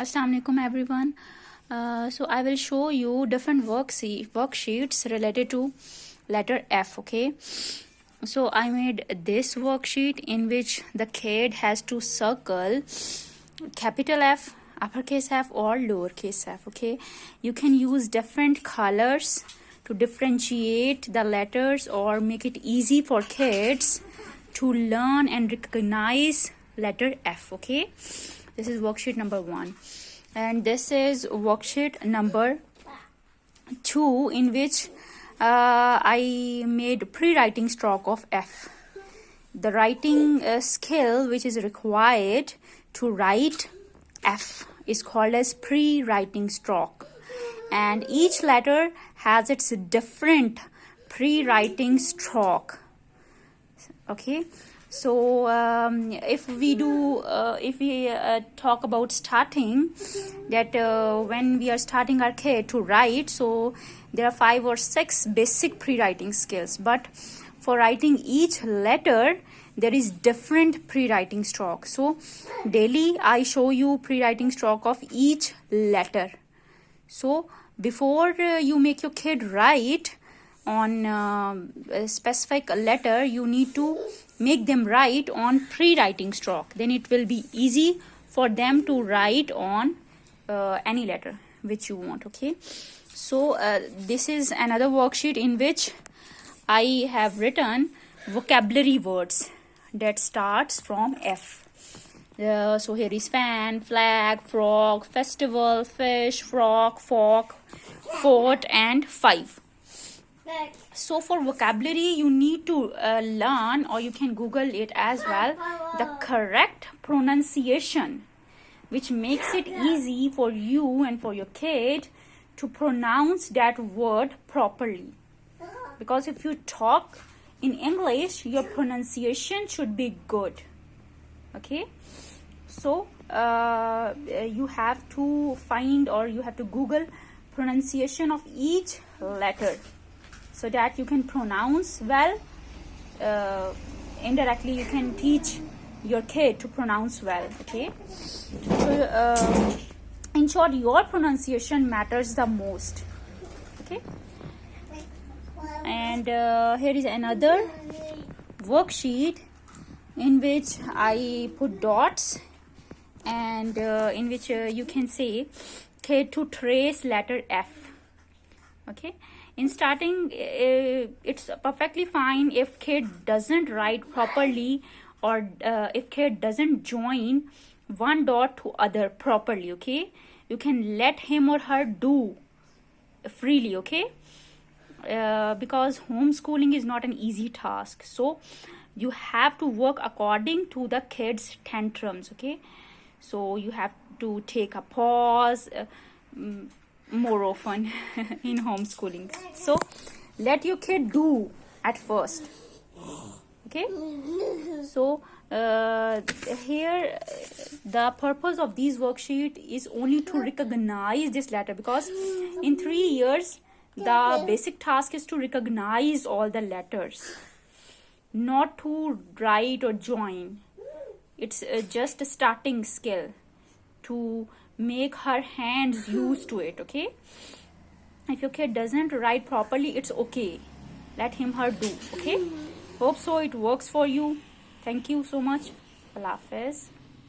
Assalamu alaikum everyone. So I will show you different worksheets related to letter F. Okay, so I made this worksheet in which the kid has to circle capital F, uppercase F or lowercase f. Okay, you can use different colors to differentiate the letters or make it easy for kids to learn and recognize letter F. Okay, this is worksheet number 1, and this is worksheet number 2, in which I made pre-writing stroke of F. The writing skill which is required to write F is called as pre-writing stroke, and each letter has its different pre-writing stroke. Okay, so if we talk about starting, that when we are starting our kid to write, so there are 5 or 6 basic pre-writing skills, but for writing each letter there is different pre-writing stroke. So daily I show you pre-writing stroke of each letter. So before you make your kid write on a specific letter, you need to make them write on pre-writing stroke. Then it will be easy for them to write on any letter which you want. Okay, so this is another worksheet in which I have written vocabulary words that starts from F. So here is fan, flag, frog, festival, fish, frog, fork, fort and 5. So for vocabulary you need to learn, or you can Google it as well, the correct pronunciation, which makes it easy for you and for your kid to pronounce that word properly. Because if you talk in English, your pronunciation should be good. Okay, so you have to find, or you have to Google pronunciation of each letter, so that you can pronounce well. Indirectly you can teach your kid to pronounce well. Okay, so in short, your pronunciation matters the most. Okay, and here is another worksheet in which I put dots, and in which you can say kid to trace letter F. Okay, in starting it's perfectly fine if kid doesn't write properly, or if kid doesn't join one dot to other properly. Okay, you can let him or her do freely. Okay, because homeschooling is not an easy task, so you have to work according to the kids' tantrums. Okay, so you have to take a pause more often in homeschooling. So let your kid do at first. Okay, so here the purpose of these worksheet is only to recognize this letter, because in 3 years the basic task is to recognize all the letters, not to write or join. It's just a starting skill to make her hands used to it. Okay, if your kid doesn't write properly, it's okay, let him her do. Okay, hope so it works for you. Thank you so much. Allah Hafiz.